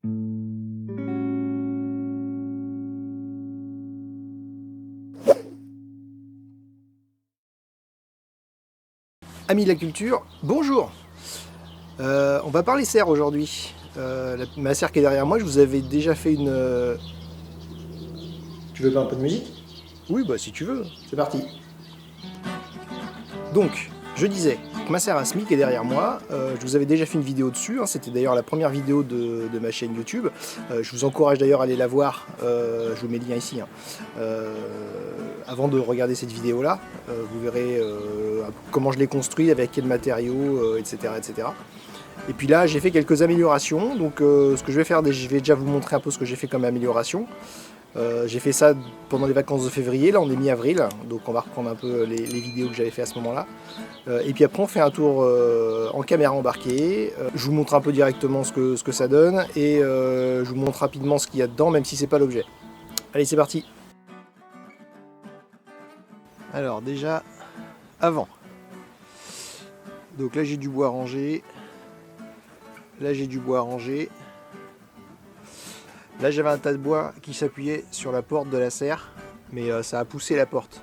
Amis de la culture, bonjour. On va parler serre aujourd'hui. Ma serre qui est derrière moi, je vous avais déjà fait une... Tu veux pas un peu de musique? Oui, bah si tu veux, c'est parti. Donc, je disais, ma serre Asmi qui est derrière moi, je vous avais déjà fait une vidéo dessus, hein, c'était d'ailleurs la première vidéo de ma chaîne YouTube. Je vous encourage d'ailleurs à aller la voir, je vous mets le lien ici. Hein. Avant de regarder cette vidéo là, vous verrez comment je l'ai construit, avec quels matériaux, etc., etc. Et puis là, j'ai fait quelques améliorations. Donc, ce que je vais faire, je vais déjà vous montrer un peu ce que j'ai fait comme amélioration. J'ai fait ça pendant les vacances de février. Là, on est mi-avril, donc on va reprendre un peu les vidéos que j'avais fait à ce moment-là. Et puis après, on fait un tour en caméra embarquée. Je vous montre un peu directement ce que ça donne et je vous montre rapidement ce qu'il y a dedans, même si c'est pas l'objet. Allez, c'est parti. Alors déjà, avant. Donc là, j'ai du bois rangé. Là, j'ai du bois rangé. Là, j'avais un tas de bois qui s'appuyait sur la porte de la serre, mais ça a poussé la porte.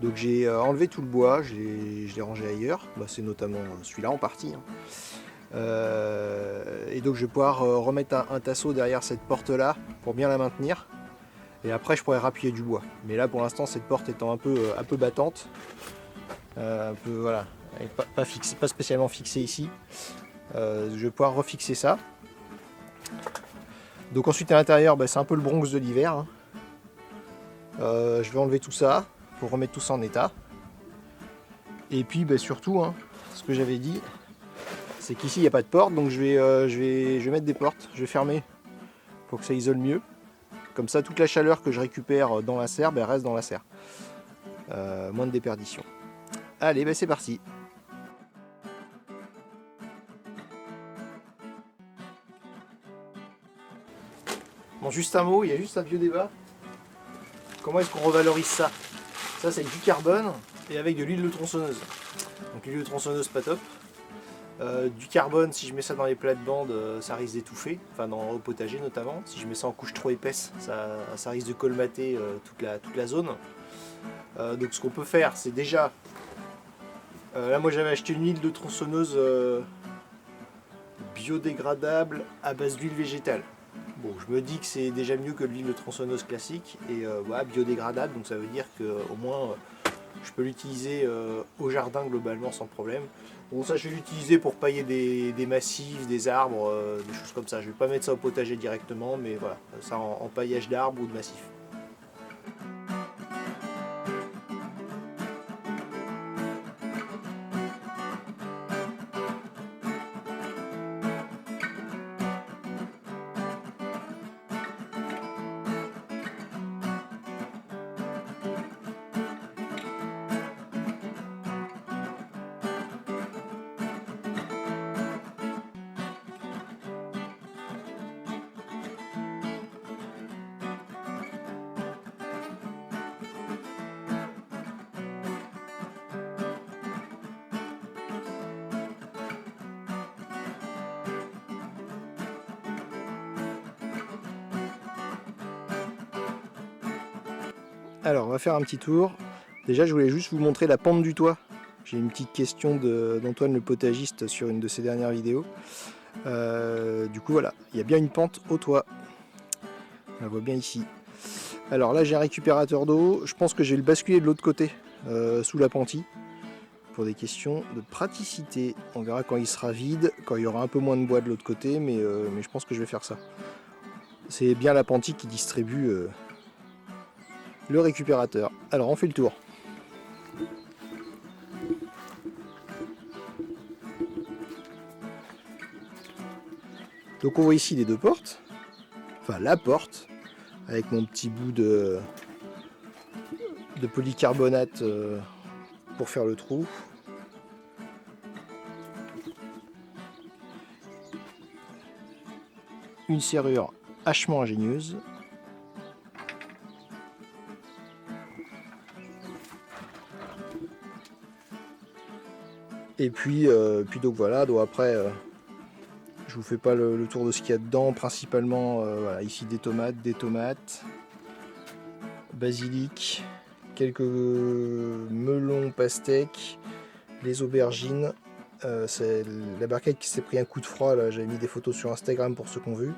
Donc j'ai enlevé tout le bois, je l'ai rangé ailleurs. Bah, c'est notamment celui-là en partie. Hein. Et donc je vais pouvoir remettre un tasseau derrière cette porte-là pour bien la maintenir. Et après, je pourrais rappuyer du bois. Mais là, pour l'instant, cette porte étant un peu battante, un peu voilà, pas spécialement fixée ici, je vais pouvoir refixer ça. Donc ensuite à l'intérieur, bah, c'est un peu le Bronx de l'hiver. Hein. Je vais enlever tout ça pour remettre tout ça en état. Et puis bah, surtout, hein, ce que j'avais dit, c'est qu'ici il n'y a pas de porte, donc je vais mettre des portes, je vais fermer pour que ça isole mieux. Comme ça, toute la chaleur que je récupère dans la serre, bah, reste dans la serre. Moins de déperdition. Allez, bah, c'est parti. Bon, juste un mot, il y a juste un vieux débat. Comment est-ce qu'on revalorise ça? Ça, c'est avec du carbone et avec de l'huile de tronçonneuse. Donc l'huile de tronçonneuse, pas top. Du carbone, si je mets ça dans les plates-bandes, ça risque d'étouffer, enfin au potager notamment. Si je mets ça en couche trop épaisse, ça risque de colmater toute la zone. Donc ce qu'on peut faire, c'est déjà... là, moi j'avais acheté une huile de tronçonneuse biodégradable à base d'huile végétale. Bon, je me dis que c'est déjà mieux que l'huile de tronçonneuse classique et voilà, biodégradable, donc ça veut dire qu'au moins je peux l'utiliser au jardin globalement sans problème. Bon, ça je vais l'utiliser pour pailler des massifs, des arbres, des choses comme ça. Je vais pas mettre ça au potager directement, mais voilà, ça en paillage d'arbres ou de massifs. Alors, on va faire un petit tour. Déjà, je voulais juste vous montrer la pente du toit. J'ai une petite question d'Antoine le potagiste sur une de ses dernières vidéos. Du coup, voilà, il y a bien une pente au toit. On la voit bien ici. Alors là, j'ai un récupérateur d'eau. Je pense que je vais le basculer de l'autre côté, sous la pentie, pour des questions de praticité. On verra quand il sera vide, quand il y aura un peu moins de bois de l'autre côté, mais je pense que je vais faire ça. C'est bien la pentie qui distribue le récupérateur. Alors, on fait le tour. Donc on voit ici les deux portes, enfin la porte, avec mon petit bout de polycarbonate pour faire le trou. Une serrure hachement ingénieuse. Et puis donc voilà, donc après Je vous fais pas le tour de ce qu'il y a dedans, principalement voilà, ici des tomates, basilic, quelques melons, pastèques, les aubergines. C'est la barquette qui s'est pris un coup de froid, là j'avais mis des photos sur Instagram pour ceux qui ont vu.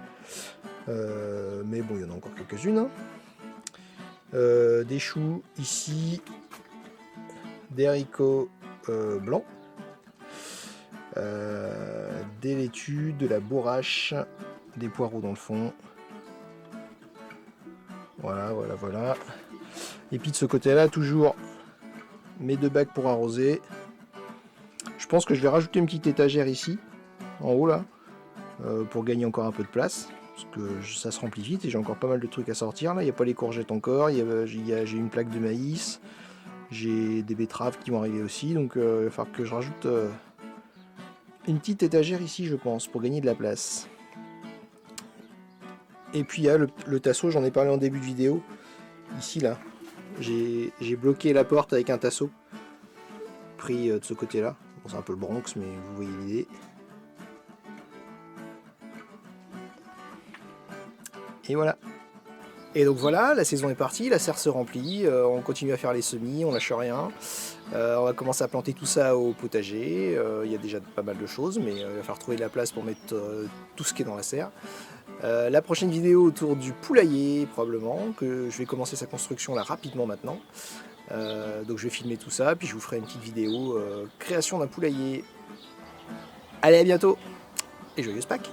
Mais bon, il y en a encore quelques-unes. Hein. Des choux ici, des haricots blancs, des laitues, de la bourrache, des poireaux dans le fond. Voilà. Et puis de ce côté-là, toujours mes 2 bacs pour arroser. Je pense que je vais rajouter une petite étagère ici, en haut là, pour gagner encore un peu de place. Parce que ça se remplit vite et j'ai encore pas mal de trucs à sortir. Là, il n'y a pas les courgettes encore, j'ai une plaque de maïs, j'ai des betteraves qui vont arriver aussi. Donc il va falloir que je rajoute une petite étagère ici, je pense, pour gagner de la place. Et puis il y a le tasseau, j'en ai parlé en début de vidéo. Ici là, j'ai bloqué la porte avec un tasseau pris de ce côté-là. Bon, c'est un peu le Bronx, mais vous voyez l'idée. Et voilà. Et donc voilà, la saison est partie, la serre se remplit, on continue à faire les semis, on lâche rien. On va commencer à planter tout ça au potager. Il y a déjà pas mal de choses, mais il va falloir trouver de la place pour mettre tout ce qui est dans la serre. La prochaine vidéo autour du poulailler, probablement, que je vais commencer sa construction là rapidement maintenant. Donc je vais filmer tout ça, puis je vous ferai une petite vidéo création d'un poulailler. Allez, à bientôt et joyeuse Pâques!